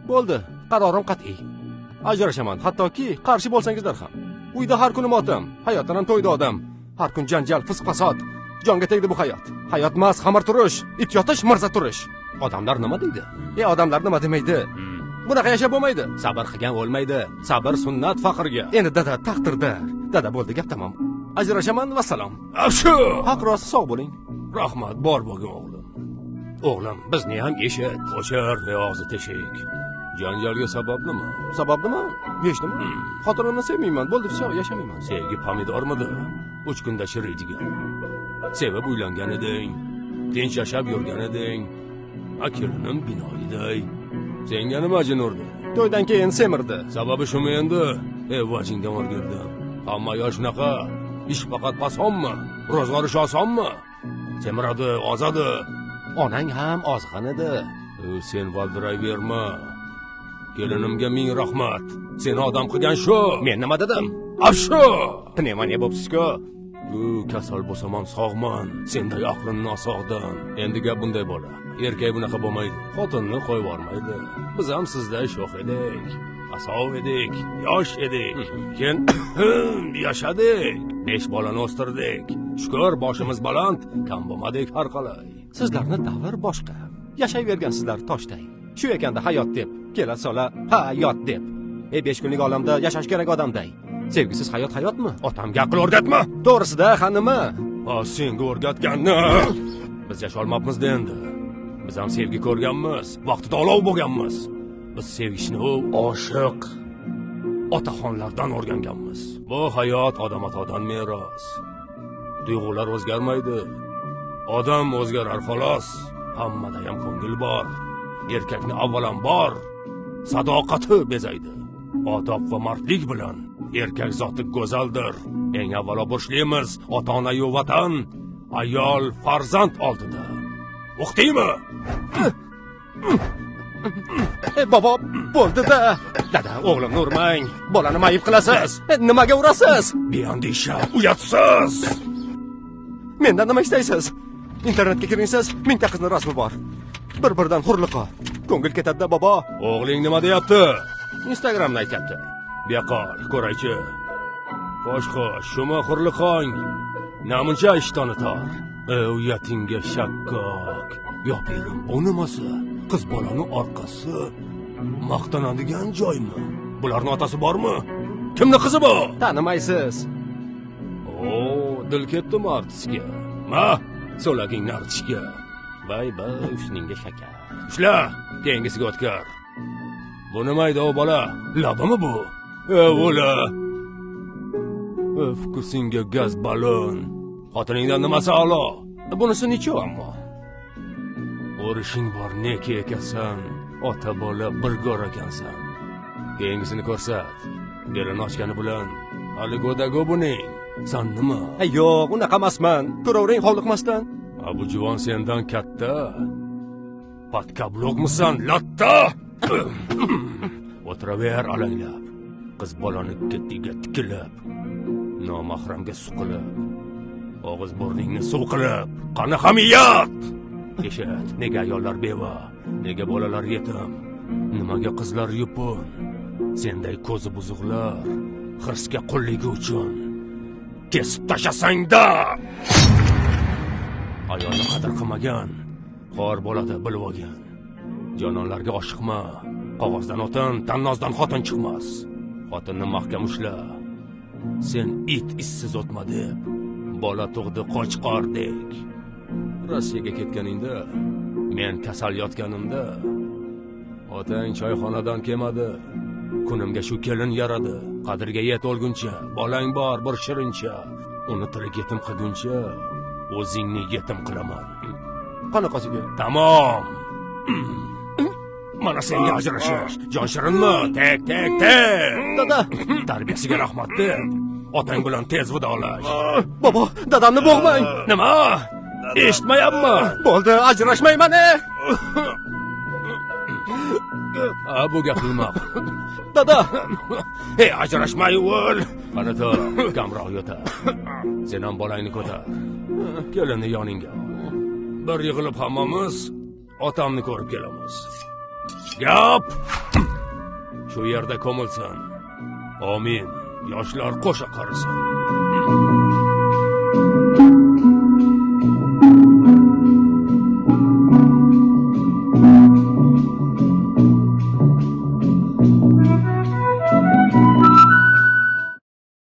Bo'ldi, qarorim qat'iy. Ajrashaman, hattoki qarshi bo'lsangizlar ham. Uyda har kuni motam, hayotdan ham to'ydi odam. Har kun janjal, fisq-fasod. Jonga tegdi bu hayot. Hayot emas, xamir turish, it yotish, mirza turish. Odamlar nima deydi? Odamlar nima demaydi? Bunaqa yashab bo'lmaydi. Sabr qilgan o'lmaydi. Sabr sunnat faqirga. Endi dada taqdirda. Dada bo'ldi, gap tamom. Ajrashaman, vassalom. Afshu! Haq rost sog' bo'ling. Rahmat, bor bo'lgin o'g'lim. O'g'lim, bizni ham eshit. O'char og'zi teshik. Janjalga sabab nima? Sabab nima? Hech nima. Xotinimni sevmayman, bo'ldi, все, yashamayman. Sevgi pomidormidi? 3 kunda chiriydigan. Sevib uylangan eding. Tinch yashab yurgan eding. Akilinim binoyiday. Senga nima jin urdi? To'ydan keyin semirdi. Sababi shumi endi? Vajingdan o'rgildim. Hamma yosh shunaqa. Ish faqat osonmi? Ro'zg'or ish osonmi? Semiradi, ozadi. Onang ham ozg'an edi. Sen valdirayverma. Kelinimga ming rahmat. Seni odam qilgan shu. Men nima dedim? Afshu! Pnevmoniya bo'psiz-ku. Kasal bo'lsam sog'man. Senday aqlim nosog'dan. Endi gap bunday bo'la. Erkak bunaqa bo'lmaydi. Xotinni qo'yib yormaydi. Biz ham sizday sho'x edik. Asov edik, yosh edik. Keyin yashadik. 5 bolani o'stirdik. Shukr, boshimiz baland, kam bo'lmadik har qalay. Sizlarni davr boshqa. Yashayvergansizlar toshday. Shu ekanda hayot deb, kela sola hayot deb. 5 kunlik olamda yashash kerak odamday. Sevgisiz hayot hayotmi? Otamga aql o'rgatma. To'g'risida, ha nima? Senga o'rgatganni. Biz yasholmabmiz endi. Biz ham sevgi ko'rganmiz, vaqtida olov bo'lganmiz. Biz sevgishni oshiq otaxonlardan o'rganganmiz. Bu hayot odam-otadan meros. Tuyg'ular o'zgarmaydi. Odam o'zgarar xolos. Hammada ham ko'ngil bor. Erkakni avvalambor sadoqati bezaydi. Odob va mardlik bilan erkak zoti go'zaldir. Eng avvalo burchligimiz ota-ona-yu vatan, ayol, farzand oldida. O'qitaymi? Bobo, bo'ldi-da. Dada, o'g'limni urmang. Bolani mayib qilasiz. Nimaga urasiz? Beandisha, uyatsiz. Mendan nima istaysiz? Internetga kiringsiz, mingta qizni rasmi bor. Bir-biridan hurliqo. Ko'ngil ketadi-da, bobo. O'g'ling nima deyapti? Instagramda aytibdi. Beqol, ko'raychi. Xo'sh, shuma hurliqong. Namuncha ishtoni tor. Uyatinga shakkok. Yopirim, bu nimasi? Qiz bolani orqasi maqtanadigan joymi? Bularning otasi bormi? Kimni qizi bu? Tanimaysiz. Dil ketdimi artistga? Ma, so'lagingni artishga. Voy, ushningga shakar. Ushla, keyingisiga o'tkar. Bu nima edi, o bola? Labimi bu? O'la. Fukusinga gaz balon. Xotiningdan nimasi a'lo? Bunisi necha ammo? O'rishing bor neki ekasan, ota bola bir go'r ekansan. Keyingisini ko'rsat. Belini ochgani bilan hali go'dago buning. San nima? Yo'q, unaqa emasman. Ko'ravering hovliqmasdan. Bu juvon sendan katta. Patkablokmisan, latta? O'tiraver alanglab. Qiz bolani ketiga tikilib, nomahramga suqilib, og'iz burningni suv qilib, qani hamiyat! Eshit, nega ayollar beva, nega bolalar yetim, nimaga qizlar yupun? Senday ko'zi buzuqlar hirsga qulligi uchun kesib tashlasang-da. Ayolni qadr qilmagan xor bo'ladi, bilib olgan. Jononlarga oshiqma. Qog'ozdan o'tin, tannozdan xotin chiqmas. Xotinni mahkam ushla. Sen it issiz o'tma deb bola tug'di qochqordek. Rossiyaga ketganingda, men kasal yotganimda, otang choyxonadan kelmadi. Kunimga shu kelin yaradi. Qadriga yet o'lguncha, bolang bor bir shirincha. Uni tirik yetim qilguncha, o'zingni yetim qilaman. Qanaqasiga? Tamom. Mana senga ajrashish. Jon shirinmi? Tek. Dada, Tarbiyasiga rahmat deb, otang bilan tez vidolash. Bobo, dadamni bo'g'mang. Nima? Eshitmayapman. Bo'ldi, ajrashmayman. Bu gaping ma'qul. Dada, ajrashmay o'l. Qani tur, kamroq yo'ta. Sen ham bolangni ko'tar. Kelinni yoningga ol. Bir yig'ilib hammamiz otamni ko'rib kelamiz. Gap! shu yerda ko'milsin. Amin. Yoshlar qo'sha qarisin.